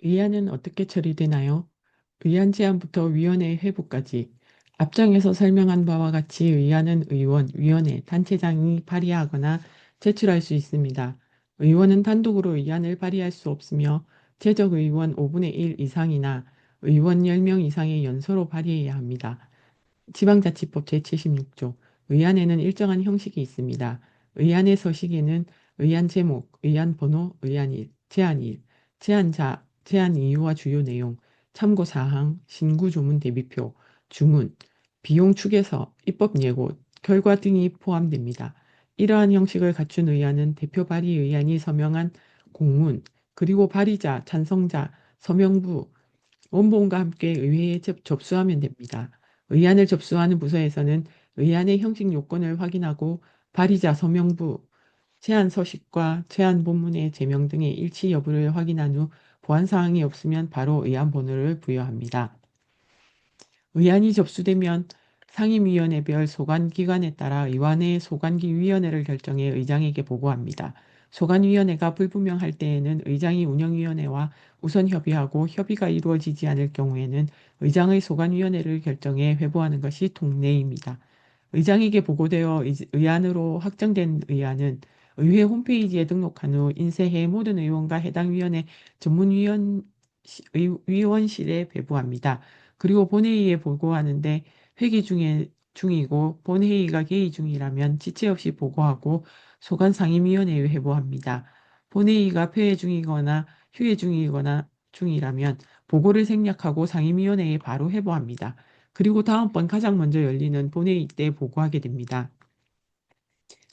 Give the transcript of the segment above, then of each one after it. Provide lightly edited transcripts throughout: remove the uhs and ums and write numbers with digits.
의안은 어떻게 처리되나요? 의안 제안부터 위원회 회부까지 앞장에서 설명한 바와 같이 의안은 의원, 위원회, 단체장이 발의하거나 제출할 수 있습니다. 의원은 단독으로 의안을 발의할 수 없으며 제적 의원 5분의 1 이상이나 의원 10명 이상의 연서로 발의해야 합니다. 지방자치법 제76조 의안에는 일정한 형식이 있습니다. 의안의 서식에는 의안 제목, 의안 번호, 의안일, 제안일, 제안자, 제안 이유와 주요 내용, 참고 사항, 신구 조문 대비표, 주문, 비용 추계서, 입법 예고, 결과 등이 포함됩니다. 이러한 형식을 갖춘 의안은 대표 발의 의안이 서명한 공문, 그리고 발의자, 찬성자, 서명부, 원본과 함께 의회에 접수하면 됩니다. 의안을 접수하는 부서에서는 의안의 형식 요건을 확인하고 발의자 서명부, 제안 서식과 제안 본문의 제명 등의 일치 여부를 확인한 후 보완 사항이 없으면 바로 의안 번호를 부여합니다. 의안이 접수되면 상임위원회별 소관기관에 따라 의원의 소관기위원회를 결정해 의장에게 보고합니다. 소관위원회가 불분명할 때에는 의장이 운영위원회와 우선 협의하고 협의가 이루어지지 않을 경우에는 의장의 소관위원회를 결정해 회부하는 것이 통례입니다. 의장에게 보고되어 의안으로 확정된 의안은 의회 홈페이지에 등록한 후 인쇄해 모든 의원과 해당 위원회 위원실에 배부합니다. 그리고 본회의에 보고하는데 회기 중이고 본회의가 개의 중이라면 지체 없이 보고하고 소관 상임위원회에 회부합니다. 본회의가 폐회 중이거나 휴회 중이라면 보고를 생략하고 상임위원회에 바로 회부합니다. 그리고 다음번 가장 먼저 열리는 본회의 때 보고하게 됩니다.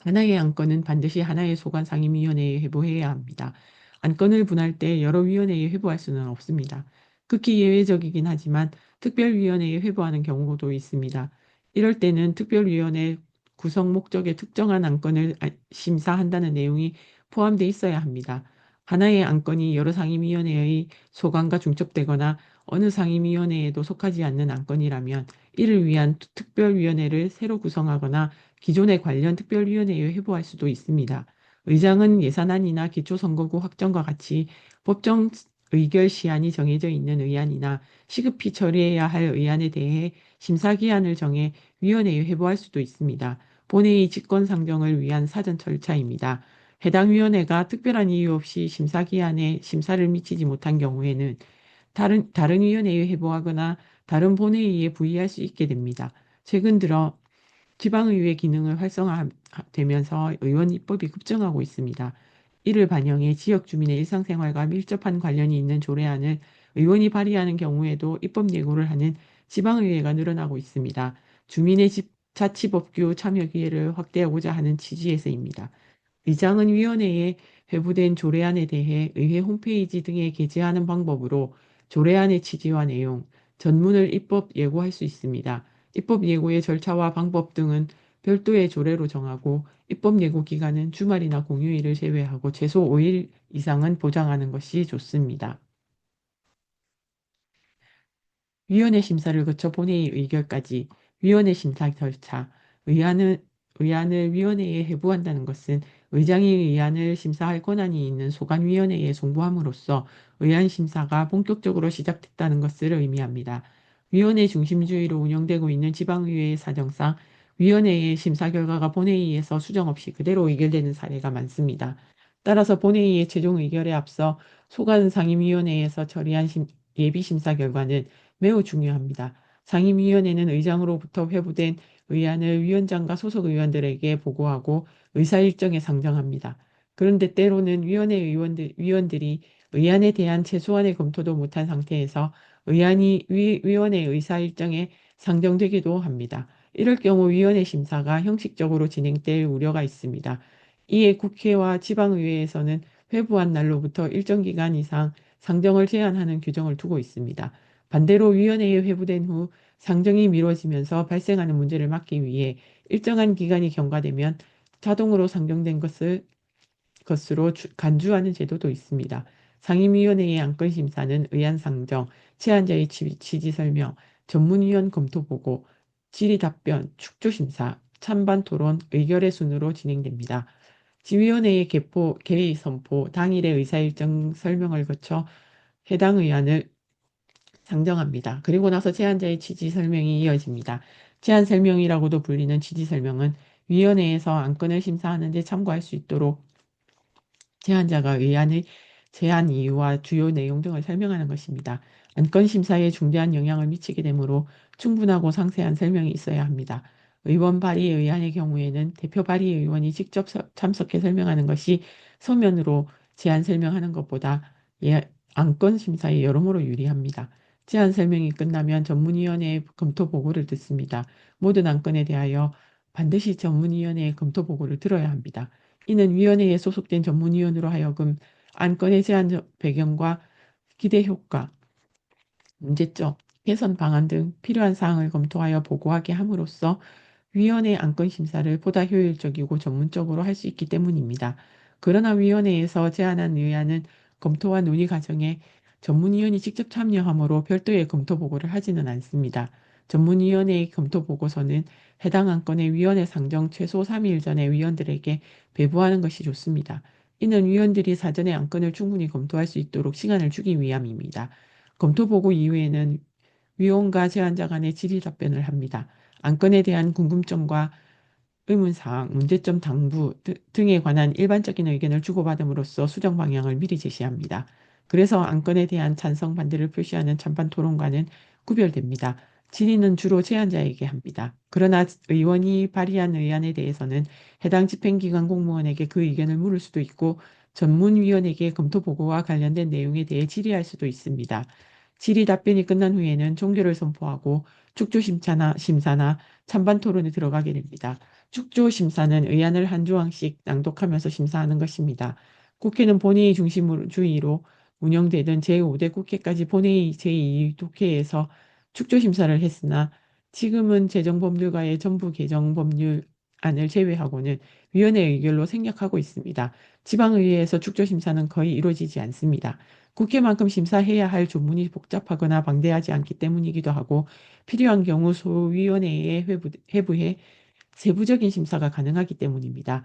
하나의 안건은 반드시 하나의 소관 상임위원회에 회부해야 합니다. 안건을 분할 때 여러 위원회에 회부할 수는 없습니다. 극히 예외적이긴 하지만 특별위원회에 회부하는 경우도 있습니다. 이럴 때는 특별위원회 구성 목적에 특정한 안건을 심사한다는 내용이 포함되어 있어야 합니다. 하나의 안건이 여러 상임위원회의 소관과 중첩되거나 어느 상임위원회에도 속하지 않는 안건이라면 이를 위한 특별위원회를 새로 구성하거나 기존의 관련 특별위원회에 회부할 수도 있습니다. 의장은 예산안이나 기초선거구 확정과 같이 법정 의결 시한이 정해져 있는 의안이나 시급히 처리해야 할 의안에 대해 심사기한을 정해 위원회에 회부할 수도 있습니다. 본회의 직권상정을 위한 사전 절차입니다. 해당 위원회가 특별한 이유 없이 심사기한에 심사를 미치지 못한 경우에는 다른 위원회에 회부하거나 다른 본회의에 부의할 수 있게 됩니다. 최근 들어 지방의회 기능을 활성화되면서 의원 입법이 급증하고 있습니다. 이를 반영해 지역 주민의 일상생활과 밀접한 관련이 있는 조례안을 의원이 발의하는 경우에도 입법 예고를 하는 지방의회가 늘어나고 있습니다. 주민의 자치법규 참여 기회를 확대하고자 하는 취지에서입니다. 의장은 위원회에 회부된 조례안에 대해 의회 홈페이지 등에 게재하는 방법으로 조례안의 취지와 내용, 전문을 입법 예고할 수 있습니다. 입법 예고의 절차와 방법 등은 별도의 조례로 정하고 입법 예고 기간은 주말이나 공휴일을 제외하고 최소 5일 이상은 보장하는 것이 좋습니다. 위원회 심사를 거쳐 본회의 의결까지 위원회 심사 절차, 의안을, 의안을 위원회에 회부한다는 것은 의장이 의안을 심사할 권한이 있는 소관위원회에 송부함으로써 의안 심사가 본격적으로 시작됐다는 것을 의미합니다. 위원회 중심주의로 운영되고 있는 지방의회의 사정상 위원회의 심사 결과가 본회의에서 수정 없이 그대로 의결되는 사례가 많습니다. 따라서 본회의의 최종 의결에 앞서 소관상임위원회에서 처리한 예비심사 결과는 매우 중요합니다. 상임위원회는 의장으로부터 회부된 의안을 위원장과 소속 의원들에게 보고하고 의사일정에 상정합니다. 그런데 때로는 위원들이 의안에 대한 최소한의 검토도 못한 상태에서 의안이 위원회 의사일정에 상정되기도 합니다. 이럴 경우 위원회 심사가 형식적으로 진행될 우려가 있습니다. 이에 국회와 지방의회에서는 회부한 날로부터 일정 기간 이상 상정을 제한하는 규정을 두고 있습니다. 반대로 위원회에 회부된 후 상정이 미뤄지면서 발생하는 문제를 막기 위해 일정한 기간이 경과되면 자동으로 상정된 것으로 간주하는 제도도 있습니다. 상임위원회의 안건 심사는 의안 상정, 제안자의 취지 설명, 전문위원 검토 보고, 질의 답변, 축조 심사, 찬반 토론, 의결의 순으로 진행됩니다. 지위원회의 개의 선포, 당일의 의사일정 설명을 거쳐 해당 의안을 상정합니다. 그리고 나서 제안자의 취지 설명이 이어집니다. 제안 설명이라고도 불리는 취지 설명은 위원회에서 안건을 심사하는 데 참고할 수 있도록 제안자가 의안의 제안 이유와 주요 내용 등을 설명하는 것입니다. 안건 심사에 중대한 영향을 미치게 되므로 충분하고 상세한 설명이 있어야 합니다. 의원 발의 의안의 경우에는 대표 발의 의원이 직접 참석해 설명하는 것이 서면으로 제안 설명하는 것보다 안건 심사에 여러모로 유리합니다. 제안 설명이 끝나면 전문위원회의 검토 보고를 듣습니다. 모든 안건에 대하여 반드시 전문위원회의 검토 보고를 들어야 합니다. 이는 위원회에 소속된 전문위원으로 하여금 안건의 제안 배경과 기대 효과, 문제점, 개선 방안 등 필요한 사항을 검토하여 보고하게 함으로써 위원회 안건 심사를 보다 효율적이고 전문적으로 할 수 있기 때문입니다. 그러나 위원회에서 제안한 의안은 검토와 논의 과정에 전문위원이 직접 참여하므로 별도의 검토 보고를 하지는 않습니다. 전문위원회의 검토 보고서는 해당 안건의 위원회 상정 최소 3일 전에 위원들에게 배부하는 것이 좋습니다. 이는 위원들이 사전에 안건을 충분히 검토할 수 있도록 시간을 주기 위함입니다. 검토 보고 이후에는 위원과 제안자 간의 질의 답변을 합니다. 안건에 대한 궁금점과 의문사항, 문제점 당부 등에 관한 일반적인 의견을 주고받음으로써 수정 방향을 미리 제시합니다. 그래서 안건에 대한 찬성 반대를 표시하는 찬반 토론과는 구별됩니다. 질의는 주로 제안자에게 합니다. 그러나 의원이 발의한 의안에 대해서는 해당 집행기관 공무원에게 그 의견을 물을 수도 있고 전문위원에게 검토 보고와 관련된 내용에 대해 질의할 수도 있습니다. 질의 답변이 끝난 후에는 종결을 선포하고 심사나 찬반 토론에 들어가게 됩니다. 축조 심사는 의안을 한 조항씩 낭독하면서 심사하는 것입니다. 국회는 본회의 중심주의로 운영되던 제5대 국회까지 본회의 제2국회에서 축조 심사를 했으나 지금은 재정법률과의 전부 개정 법률안을 제외하고는 위원회 의결로 생략하고 있습니다. 지방의회에서 축조 심사는 거의 이루어지지 않습니다. 국회만큼 심사해야 할 조문이 복잡하거나 방대하지 않기 때문이기도 하고 필요한 경우 소위원회에 회부해 세부적인 심사가 가능하기 때문입니다.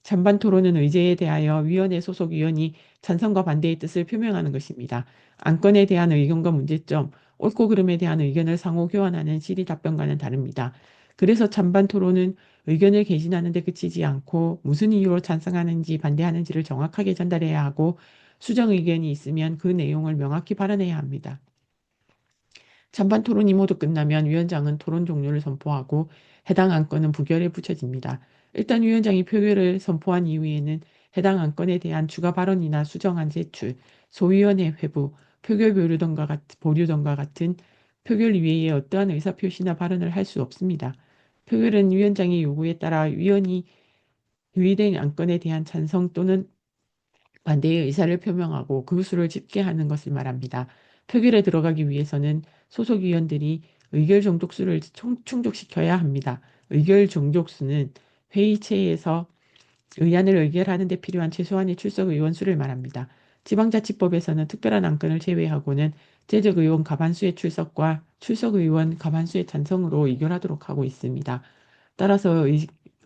찬반 토론은 의제에 대하여 위원회 소속 위원이 찬성과 반대의 뜻을 표명하는 것입니다. 안건에 대한 의견과 문제점, 옳고 그름에 대한 의견을 상호 교환하는 질의 답변과는 다릅니다. 그래서 찬반 토론은 의견을 개진하는 데 그치지 않고 무슨 이유로 찬성하는지 반대하는지를 정확하게 전달해야 하고 수정 의견이 있으면 그 내용을 명확히 발언해야 합니다. 찬반 토론이 모두 끝나면 위원장은 토론 종료를 선포하고 해당 안건은 부결에 붙여집니다. 일단 위원장이 표결을 선포한 이후에는 해당 안건에 대한 추가 발언이나 수정안 제출, 소위원회 회부, 보류 등과 같은 표결 이외에 어떠한 의사표시나 발언을 할 수 없습니다. 표결은 위원장의 요구에 따라 위원이 유의된 안건에 대한 찬성 또는 반대의 의사를 표명하고 그 수를 집계하는 것을 말합니다. 표결에 들어가기 위해서는 소속 위원들이 의결 정족수를 충족시켜야 합니다. 의결 정족수는 회의체에서 의안을 의결하는 데 필요한 최소한의 출석 의원 수를 말합니다. 지방자치법에서는 특별한 안건을 제외하고는 재적의원 과반수의 출석과 출석의원 과반수의 찬성으로 의결하도록 하고 있습니다. 따라서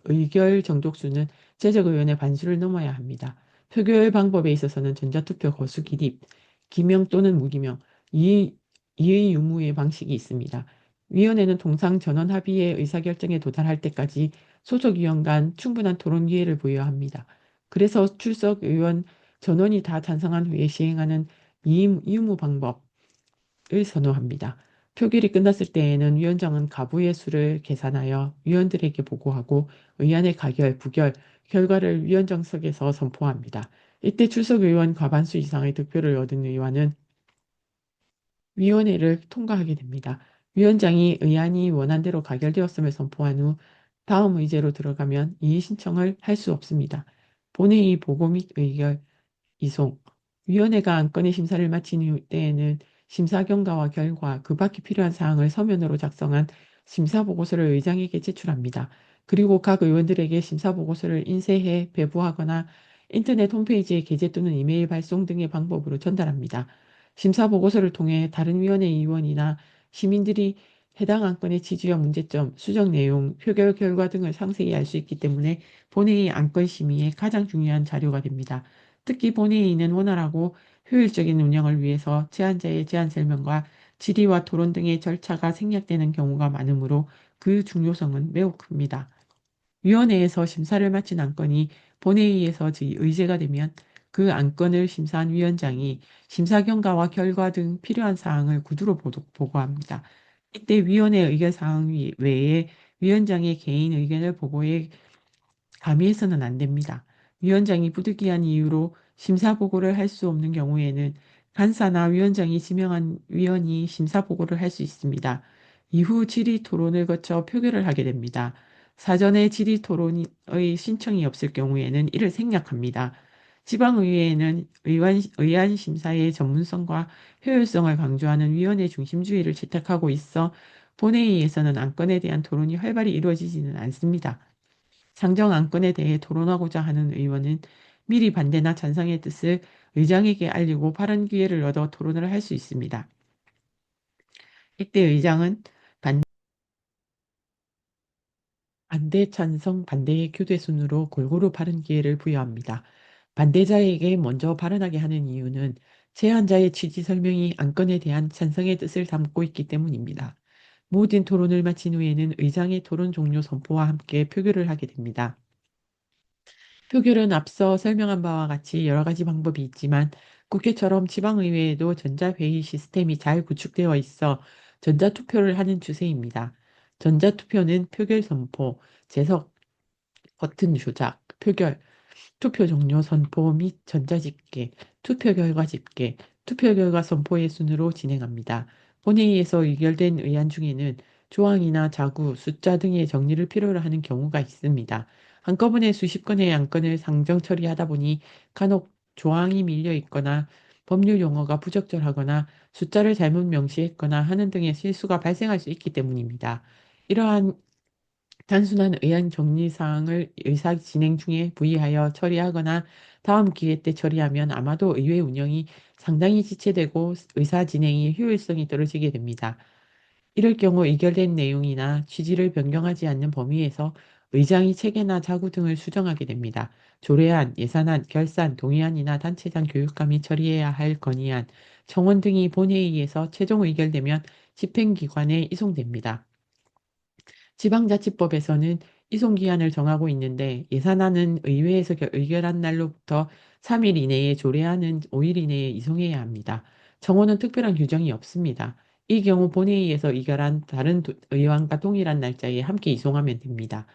의결 정족수는 재적의원의 반수를 넘어야 합니다. 표결 방법에 있어서는 전자투표 거수 기립, 기명 또는 무기명, 이의 유무의 방식이 있습니다. 위원회는 통상 전원 합의의 의사결정에 도달할 때까지 소속 위원 간 충분한 토론 기회를 부여합니다. 그래서 출석 의원 전원이 다 찬성한 후에 시행하는 이임 유무 방법을 선호합니다. 표결이 끝났을 때에는 위원장은 가부의 수를 계산하여 위원들에게 보고하고 의안의 가결, 부결, 결과를 위원장석에서 선포합니다. 이때 출석 의원 과반수 이상의 득표를 얻은 의원은 위원회를 통과하게 됩니다. 위원장이 의안이 원안대로 가결되었음을 선포한 후 다음 의제로 들어가면 이의 신청을 할 수 없습니다. 본회의 보고 및 의결, 이송. 위원회가 안건의 심사를 마친 때에는 심사 경과와 결과, 그 밖에 필요한 사항을 서면으로 작성한 심사보고서를 의장에게 제출합니다. 그리고 각 의원들에게 심사보고서를 인쇄해 배부하거나 인터넷 홈페이지에 게재 또는 이메일 발송 등의 방법으로 전달합니다. 심사보고서를 통해 다른 위원회 의원이나 시민들이 해당 안건의 취지와 문제점, 수정 내용, 표결 결과 등을 상세히 알 수 있기 때문에 본회의 안건 심의에 가장 중요한 자료가 됩니다. 특히 본회의는 원활하고 효율적인 운영을 위해서 제안자의 제안 설명과 질의와 토론 등의 절차가 생략되는 경우가 많으므로 그 중요성은 매우 큽니다. 위원회에서 심사를 마친 안건이 본회의에서 의제가 되면 그 안건을 심사한 위원장이 심사 경과와 결과 등 필요한 사항을 구두로 보고합니다. 이때 위원회 의견 사항 외에 위원장의 개인 의견을 보고에 가미해서는 안 됩니다. 위원장이 부득이한 이유로 심사 보고를 할 수 없는 경우에는 간사나 위원장이 지명한 위원이 심사 보고를 할 수 있습니다. 이후 질의 토론을 거쳐 표결을 하게 됩니다. 사전에 질의 토론의 신청이 없을 경우에는 이를 생략합니다. 지방의회에는 의안 심사의 전문성과 효율성을 강조하는 위원회 중심주의를 채택하고 있어 본회의에서는 안건에 대한 토론이 활발히 이루어지지는 않습니다. 상정 안건에 대해 토론하고자 하는 의원은 미리 반대나 찬성의 뜻을 의장에게 알리고 발언 기회를 얻어 토론을 할 수 있습니다. 이때 의장은 반대, 찬성, 반대의 교대 순으로 골고루 발언 기회를 부여합니다. 반대자에게 먼저 발언하게 하는 이유는 제안자의 취지 설명이 안건에 대한 찬성의 뜻을 담고 있기 때문입니다. 모든 토론을 마친 후에는 의장의 토론 종료 선포와 함께 표결을 하게 됩니다. 표결은 앞서 설명한 바와 같이 여러 가지 방법이 있지만 국회처럼 지방의회에도 전자회의 시스템이 잘 구축되어 있어 전자투표를 하는 추세입니다. 전자투표는 표결 선포, 재석, 버튼 조작, 표결, 투표 종료 선포 및 전자집계, 투표 결과 집계, 투표 결과 선포의 순으로 진행합니다. 본회의에서 의결된 의안 중에는 조항이나 자구, 숫자 등의 정리를 필요로 하는 경우가 있습니다. 한꺼번에 수십 건의 안건을 상정 처리하다 보니 간혹 조항이 밀려 있거나 법률 용어가 부적절하거나 숫자를 잘못 명시했거나 하는 등의 실수가 발생할 수 있기 때문입니다. 이러한 단순한 의안 정리 사항을 의사 진행 중에 부의하여 처리하거나 다음 기회 때 처리하면 아마도 의회 운영이 상당히 지체되고 의사 진행이 효율성이 떨어지게 됩니다. 이럴 경우 의결된 내용이나 취지를 변경하지 않는 범위에서 의장이 체계나 자구 등을 수정하게 됩니다. 조례안, 예산안, 결산, 동의안이나 단체장 교육감이 처리해야 할 건의안, 청원 등이 본회의에서 최종 의결되면 집행기관에 이송됩니다. 지방자치법에서는 이송기한을 정하고 있는데 예산안은 의회에서 의결한 날로부터 3일 이내에 조례안은 5일 이내에 이송해야 합니다. 정원은 특별한 규정이 없습니다. 이 경우 본회의에서 의결한 다른 의원과 동일한 날짜에 함께 이송하면 됩니다.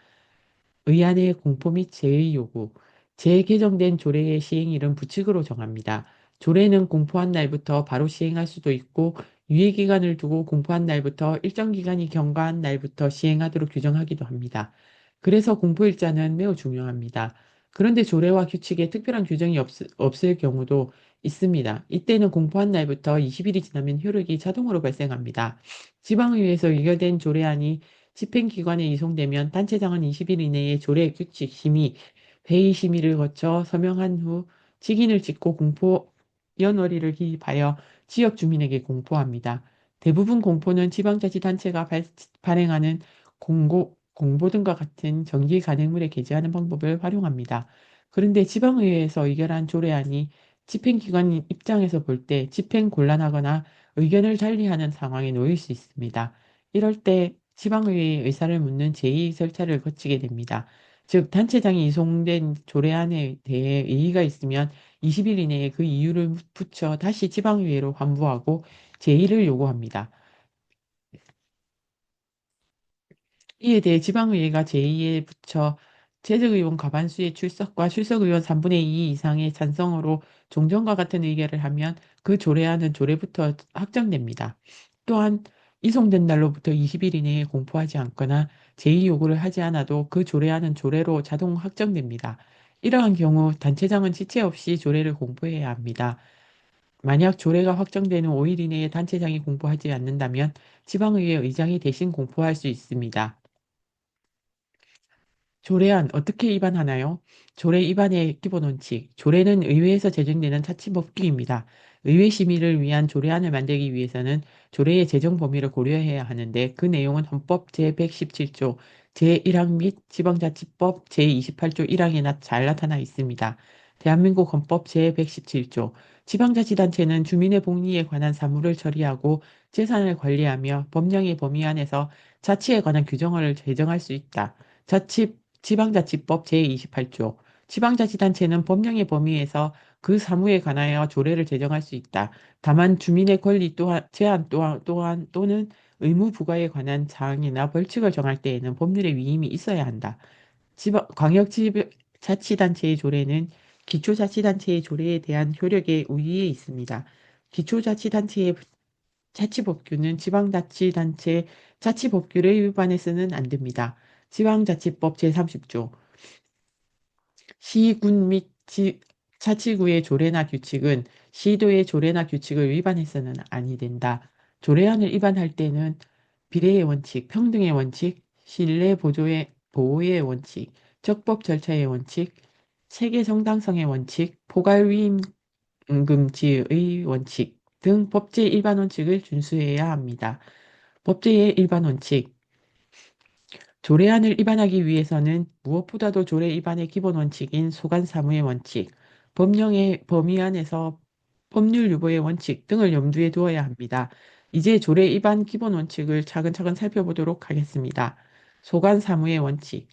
의안의 공포 및 제의 요구, 재개정된 조례의 시행일은 부칙으로 정합니다. 조례는 공포한 날부터 바로 시행할 수도 있고 유예기간을 두고 공포한 날부터 일정 기간이 경과한 날부터 시행하도록 규정하기도 합니다. 그래서 공포일자는 매우 중요합니다. 그런데 조례와 규칙에 특별한 규정이 없을 경우도 있습니다. 이때는 공포한 날부터 20일이 지나면 효력이 자동으로 발생합니다. 지방의회에서 의결된 조례안이 집행기관에 이송되면 단체장은 20일 이내에 조례 규칙 심의, 회의 심의를 거쳐 서명한 후 직인을 찍고 공포 연월일을 기입하여 지역 주민에게 공포합니다. 대부분 공포는 지방자치단체가 발행하는 공보 등과 같은 정기 간행물에 게재하는 방법을 활용합니다. 그런데 지방의회에서 의결한 조례안이 집행기관 입장에서 볼 때 집행 곤란하거나 의견을 달리하는 상황에 놓일 수 있습니다. 이럴 때 지방의회의 의사를 묻는 제2 절차를 거치게 됩니다. 즉 단체장이 이송된 조례안에 대해異議が있으면 20일 이내에 그 이유를 붙여 다시 지방의회로 환부하고 제2를 요구합니다. 이에 대해 지방의회가 제2에 붙여 재적의원 과반수의 출석과 출석의원 3분의 2 이상의 찬성으로 종전과 같은 의결을 하면 그 조례안은 조례부터 확정됩니다. 또한 이송된 날로부터 20일 이내에 공포하지 않거나 제2 요구를 하지 않아도 그 조례안은 조례로 자동 확정됩니다. 이러한 경우 단체장은 지체 없이 조례를 공포해야 합니다. 만약 조례가 확정되는 5일 이내에 단체장이 공포하지 않는다면 지방의회 의장이 대신 공포할 수 있습니다. 조례안 어떻게 위반하나요? 조례 위반의 기본 원칙. 조례는 의회에서 제정되는 자치법규입니다. 의회 심의를 위한 조례안을 만들기 위해서는 조례의 제정 범위를 고려해야 하는데 그 내용은 헌법 제117조 제1항 및 지방자치법 제28조 1항에 잘 나타나 있습니다. 대한민국 헌법 제117조 지방자치단체는 주민의 복리에 관한 사무를 처리하고 재산을 관리하며 법령의 범위 안에서 자치에 관한 규정을 제정할 수 있다. 지방자치법 제28조 지방자치단체는 법령의 범위에서 그 사무에 관하여 조례를 제정할 수 있다. 다만 주민의 권리 또한 제한 또는 의무 부과에 관한 사항이나 벌칙을 정할 때에는 법률의 위임이 있어야 한다. 광역자치단체의 조례는 기초자치단체의 조례에 대한 효력의 우위에 있습니다. 기초자치단체의 자치법규는 지방자치단체 자치법규를 위반해서는 안 됩니다. 지방자치법 제30조 시군 및 자치구의 조례나 규칙은 시도의 조례나 규칙을 위반해서는 아니 된다. 조례안을 위반할 때는 비례의 원칙, 평등의 원칙, 신뢰 보호의 원칙, 적법 절차의 원칙, 세계 정당성의 원칙, 포괄위임 금지의 원칙 등 법제 일반 원칙을 준수해야 합니다. 법제의 일반 원칙 조례안을 위반하기 위해서는 무엇보다도 조례 위반의 기본 원칙인 소관사무의 원칙, 법령의 범위 안에서 법률 유보의 원칙 등을 염두에 두어야 합니다. 이제 조례 위반 기본 원칙을 차근차근 살펴보도록 하겠습니다. 소관사무의 원칙.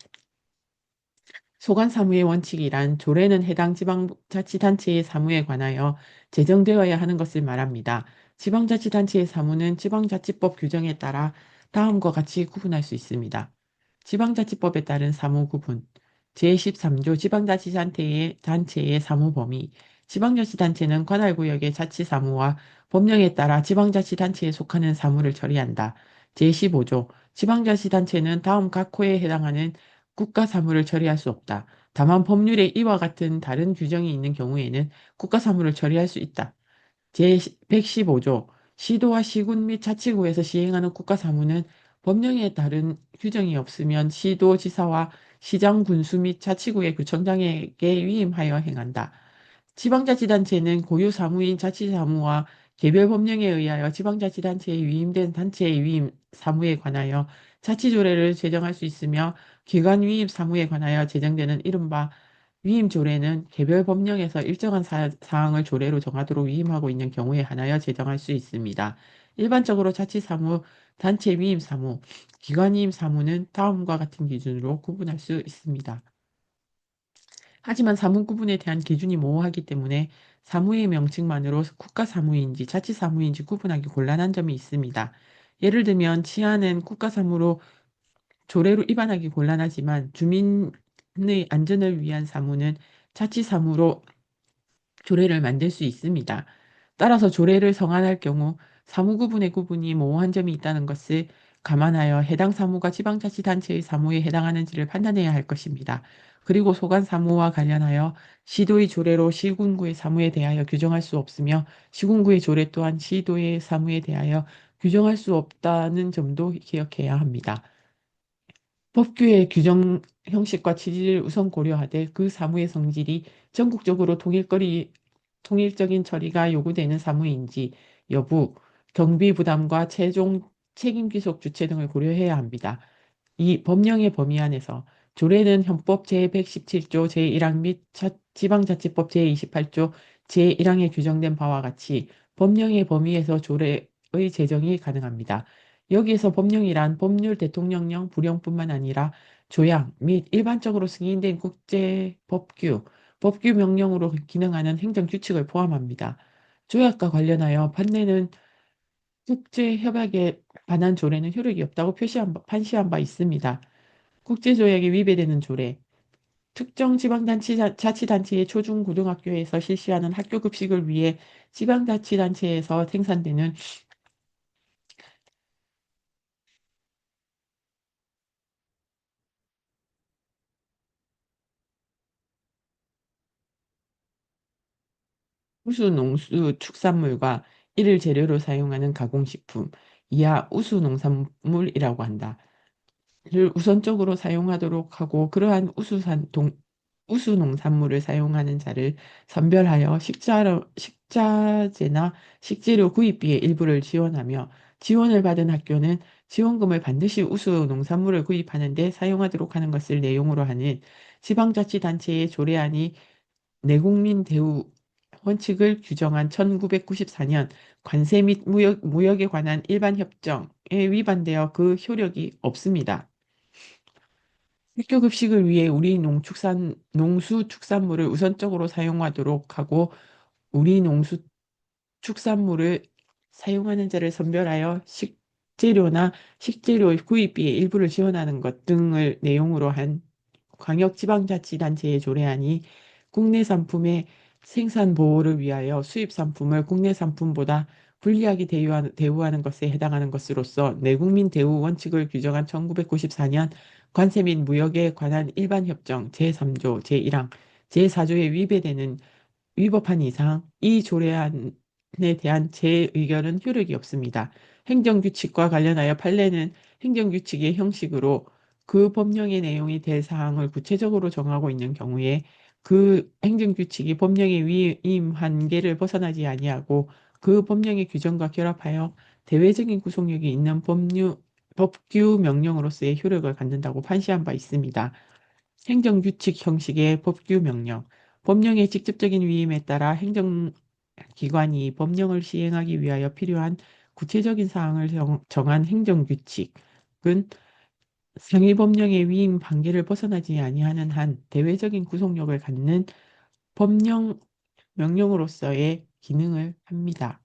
소관사무의 원칙이란 조례는 해당 지방자치단체의 사무에 관하여 제정되어야 하는 것을 말합니다. 지방자치단체의 사무는 지방자치법 규정에 따라 다음과 같이 구분할 수 있습니다. 지방자치법에 따른 사무 구분 제13조 지방자치단체의 사무 범위 지방자치단체는 관할구역의 자치사무와 법령에 따라 지방자치단체에 속하는 사무를 처리한다. 제15조 지방자치단체는 다음 각 호에 해당하는 국가사무를 처리할 수 없다. 다만 법률에 이와 같은 다른 규정이 있는 경우에는 국가사무를 처리할 수 있다. 제115조 시도와 시군 및 자치구에서 시행하는 국가사무는 법령에 따른 규정이 없으면 시도지사와 시장 군수 및 자치구의 구청장에게 위임하여 행한다. 지방자치단체는 고유 사무인 자치사무와 개별 법령에 의하여 지방자치단체에 위임된 단체의 위임 사무에 관하여 자치조례를 제정할 수 있으며 기관 위임 사무에 관하여 제정되는 이른바 위임 조례는 개별 법령에서 일정한 사항을 조례로 정하도록 위임하고 있는 경우에 한하여 제정할 수 있습니다. 일반적으로 자치사무, 단체 위임 사무, 기관 위임 사무는 다음과 같은 기준으로 구분할 수 있습니다. 하지만 사무 구분에 대한 기준이 모호하기 때문에 사무의 명칭만으로 국가사무인지 자치사무인지 구분하기 곤란한 점이 있습니다. 예를 들면 치안은 국가사무로 조례로 위반하기 곤란하지만 주민의 안전을 위한 사무는 자치사무로 조례를 만들 수 있습니다. 따라서 조례를 성안할 경우 사무구분의 구분이 모호한 점이 있다는 것을 감안하여 해당 사무가 지방자치단체의 사무에 해당하는지를 판단해야 할 것입니다. 그리고 소관사무와 관련하여 시도의 조례로 시군구의 사무에 대하여 규정할 수 없으며 시군구의 조례 또한 시도의 사무에 대하여 규정할 수 없다는 점도 기억해야 합니다. 법규의 규정 형식과 취지를 우선 고려하되 그 사무의 성질이 전국적으로 통일적인 처리가 요구되는 사무인지 여부, 경비 부담과 최종 책임 귀속 주체 등을 고려해야 합니다. 이 법령의 범위 안에서 조례는 헌법 제117조 제1항 및 지방자치법 제28조 제1항에 규정된 바와 같이 법령의 범위에서 조례의 제정이 가능합니다. 여기에서 법령이란 법률 대통령령 불령뿐만 아니라 조약 및 일반적으로 승인된 국제 법규 명령으로 기능하는 행정규칙을 포함합니다. 조약과 관련하여 판례는 국제협약에 관한 조례는 효력이 없다고 판시한 바 있습니다. 국제조약에 위배되는 조례, 특정 지방자치단체의 초중고등학교에서 실시하는 학교급식을 위해 지방자치단체에서 생산되는 우수 농수 축산물과 이를 재료로 사용하는 가공식품, 이하 우수 농산물이라고 한다. 를 우선적으로 사용하도록 하고 그러한 우수 농산물을 사용하는 자를 선별하여 식자재나 식재료 구입비의 일부를 지원하며 지원을 받은 학교는 지원금을 반드시 우수 농산물을 구입하는 데 사용하도록 하는 것을 내용으로 하는 지방자치단체의 조례안이 내국민 대우 원칙을 규정한 1994년 관세 및 무역에 관한 일반 협정에 위반되어 그 효력이 없습니다. 학교 급식을 위해 우리 농수축산물을 우선적으로 사용하도록 하고 우리 농수축산물을 사용하는 자를 선별하여 식재료나 식재료 구입비의 일부를 지원하는 것 등을 내용으로 한 광역지방자치단체의 조례안이 국내 상품의 생산 보호를 위하여 수입 상품을 국내 상품보다 불리하게 대우하는 것에 해당하는 것으로서 내국민 대우 원칙을 규정한 1994년 관세 및 무역에 관한 일반 협정 제3조 제1항 제4조에 위법한 이상 이 조례안에 대한 제 의견은 효력이 없습니다. 행정규칙과 관련하여 판례는 행정규칙의 형식으로 그 법령의 내용이 될 사항을 구체적으로 정하고 있는 경우에 그 행정규칙이 법령의 위임 한계를 벗어나지 아니하고 그 법령의 규정과 결합하여 대외적인 구속력이 있는 법규 명령으로서의 효력을 갖는다고 판시한 바 있습니다. 행정규칙 형식의 법규 명령. 법령의 직접적인 위임에 따라 행정기관이 법령을 시행하기 위하여 필요한 구체적인 사항을 정한 행정규칙은 상위 법령의 위임 한계를 벗어나지 아니하는 한 대외적인 구속력을 갖는 법령 명령으로서의 기능을 합니다.